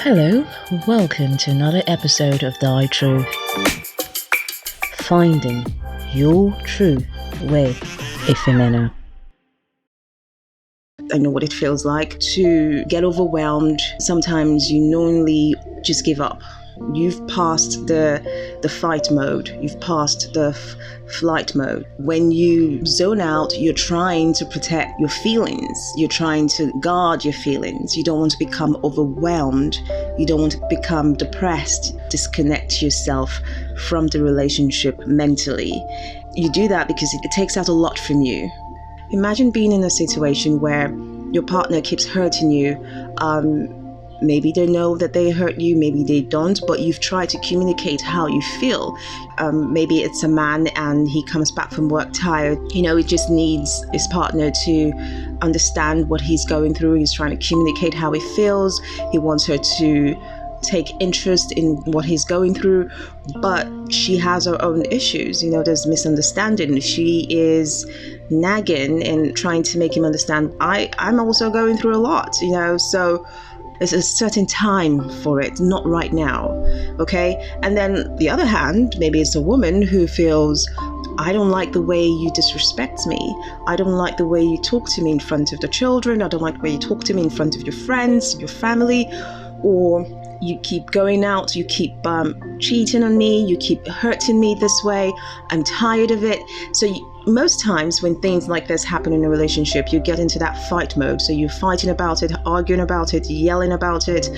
Hello, welcome to another episode of Thy Truth. Finding your truth with Efemena. I know what it feels like to get overwhelmed. Sometimes you knowingly just give up. You've passed the fight mode. You've passed the flight mode. When you zone out, you're trying to protect your feelings. You're trying to guard your feelings. You don't want to become overwhelmed. You don't want to become depressed. Disconnect yourself from the relationship mentally. You do that because it takes out a lot from you. Imagine being in a situation where your partner keeps hurting you. Maybe they know that they hurt you, maybe they don't, but you've tried to communicate how you feel. Maybe it's a man and he comes back from work tired. He just needs his partner to understand what he's going through. He's trying to communicate how he feels. He wants her to take interest in what he's going through, but she has her own issues. There's misunderstanding. She is nagging and trying to make him understand, I'm also going through a lot, so there's a certain time for it, not right now, okay? And then the other hand, maybe it's a woman who feels, I don't like the way you disrespect me. I don't like the way you talk to me in front of the children. I don't like the way you talk to me in front of your friends, your family, or you keep going out, you keep cheating on me, you keep hurting me this way. I'm tired of it. So most times when things like this happen in a relationship, you get into that fight mode. So you're fighting about it, arguing about it, yelling about it.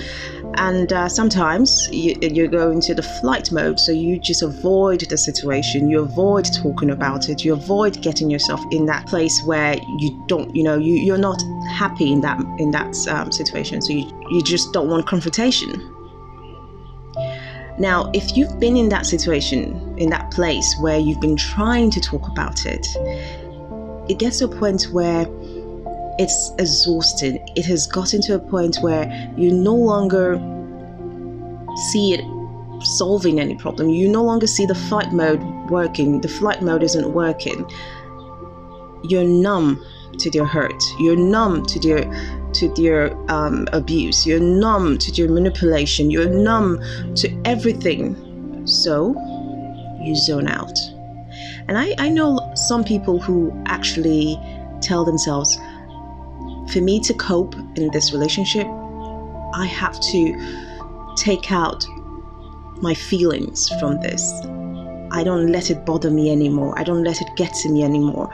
And sometimes you go into the flight mode. So you just avoid the situation. You avoid talking about it. You avoid getting yourself in that place where you don't, you're not happy in that situation. So you just don't want confrontation. Now, if you've been in that situation, in that place where you've been trying to talk about it, it gets to a point where it's exhausting. It has gotten to a point where you no longer see it solving any problem. You no longer see the fight mode working. The flight mode isn't working. You're numb to their hurt. You're numb to their abuse. You're numb to their manipulation. You're numb to everything. So you zone out. And I know some people who actually tell themselves, for me to cope in this relationship, I have to take out my feelings from this. I don't let it bother me anymore. I don't let it get to me anymore.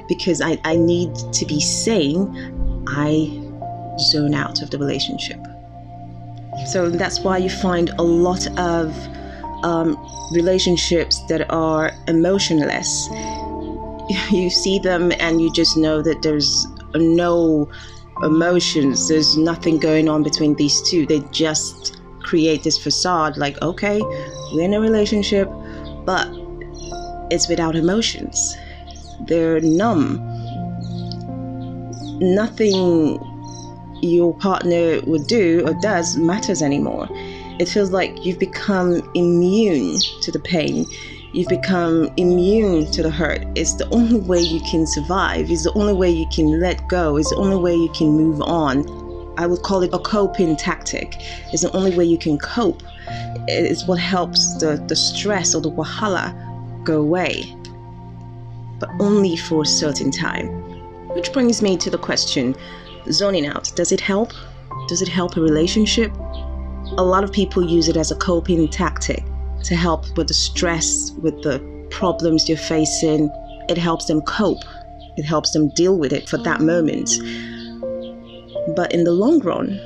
Because I need to be sane, I zone out of the relationship. So that's why you find a lot of relationships that are emotionless. You see them and you just know that there's no emotions. There's nothing going on between these two. They just create this facade like, okay, we're in a relationship, but it's without emotions. They're numb. Nothing your partner would do or does matters anymore. It feels like you've become immune to the pain. You've become immune to the hurt. It's the only way you can survive. It's the only way you can let go. It's the only way you can move on. I would call it a coping tactic. It's the only way you can cope. It's what helps the stress or the wahala go away, but only for a certain time. Which brings me to the question, zoning out, does it help? Does it help a relationship? A lot of people use it as a coping tactic to help with the stress, with the problems you're facing. It helps them cope. It helps them deal with it for that moment. But in the long run,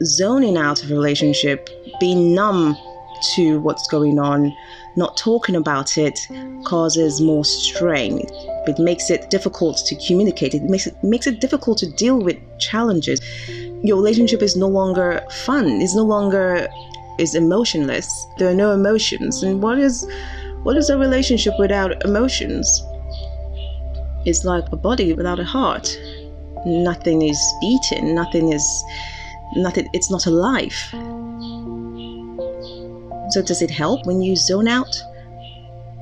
zoning out of a relationship, being numb to what's going on, not talking about it, causes more strain. It makes it difficult to communicate. It makes it difficult to deal with challenges. Your relationship is no longer fun. It's no longer emotionless. There are no emotions. And what is a relationship without emotions? It's like a body without a heart. Nothing is beating. Nothing. It's not alive. So does it help when you zone out?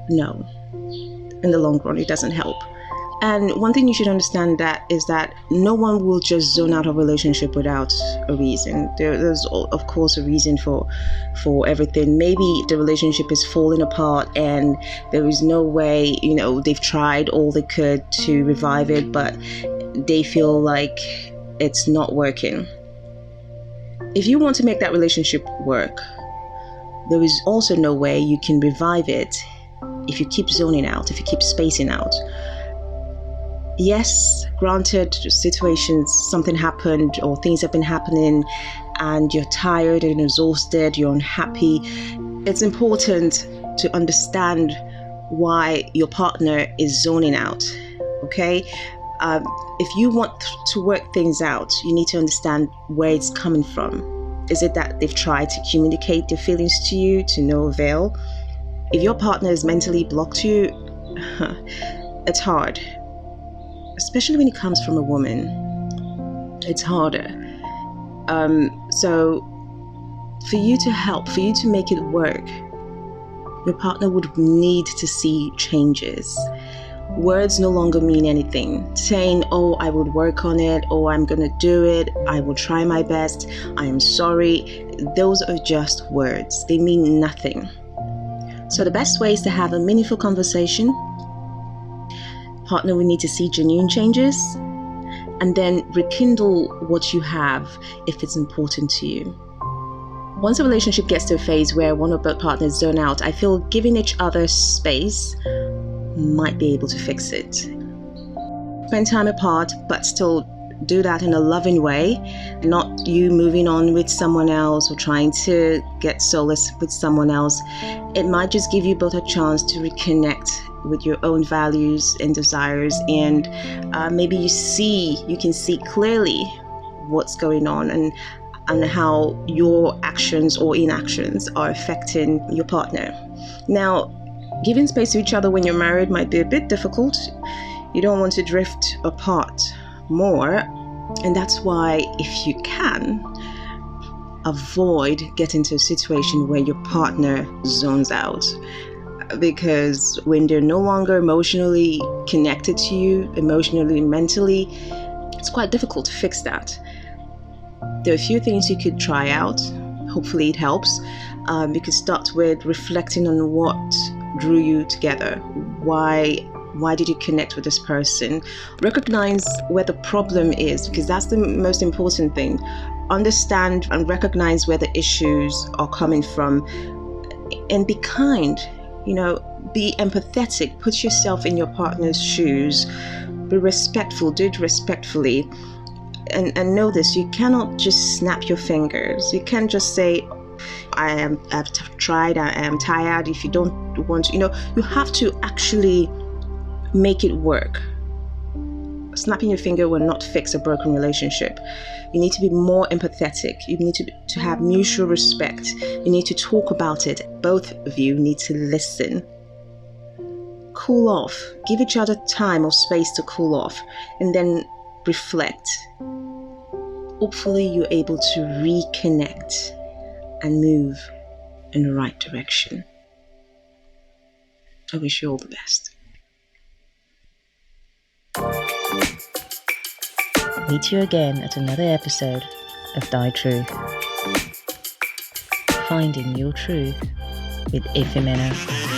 No. In the long run, it doesn't help. And one thing you should understand is that no one will just zone out of a relationship without a reason. There's of course a reason for everything. Maybe the relationship is falling apart and there is no way, they've tried all they could to revive it, but they feel like it's not working. If you want to make that relationship work, there is also no way you can revive it if you keep zoning out, if you keep spacing out. Yes, granted, situations, something happened or things have been happening and you're tired and exhausted, you're unhappy. It's important to understand why your partner is zoning out, okay? If you want to work things out, you need to understand where it's coming from. Is it that they've tried to communicate their feelings to you to no avail? If your partner has mentally blocked you, it's hard. Especially when it comes from a woman, it's harder. So for you to help, for you to make it work, your partner would need to see changes. Words no longer mean anything. Saying, oh, I would work on it, oh, I'm going to do it, I will try my best, I am sorry, those are just words. They mean nothing. So the best way is to have a meaningful conversation. Partner will need to see genuine changes and then rekindle what you have if it's important to you. Once a relationship gets to a phase where one of both partners zone out, I feel giving each other space might be able to fix it. Spend time apart, but still do that in a loving way, not you moving on with someone else or trying to get solace with someone else. It might just give you both a chance to reconnect with your own values and desires, and maybe you can see clearly what's going on and how your actions or inactions are affecting your partner. Now, giving space to each other when you're married might be a bit difficult. You don't want to drift apart more, and that's why, if you can, avoid getting to a situation where your partner zones out. Because when they're no longer emotionally connected to you, emotionally and mentally, it's quite difficult to fix that. There are a few things you could try out. Hopefully it helps. You could start with reflecting on what drew you together. Why did you connect with this person? Recognize where the problem is, because that's the most important thing. Understand and recognize where the issues are coming from, and be kind. Be empathetic. Put yourself in your partner's shoes. Be respectful. Do it respectfully. And know this: you cannot just snap your fingers. You can't just say, I've tried, I am tired. If you don't want to, you have to actually make it work. Snapping your finger will not fix a broken relationship. You need to be more empathetic. You need to have mutual respect. You need to talk about it. Both of you need to listen. Cool off. Give each other time or space to cool off, and then reflect. Hopefully you're able to reconnect and move in the right direction. I wish you all the best. Meet you again at another episode of Die True. Finding your truth with Efemena.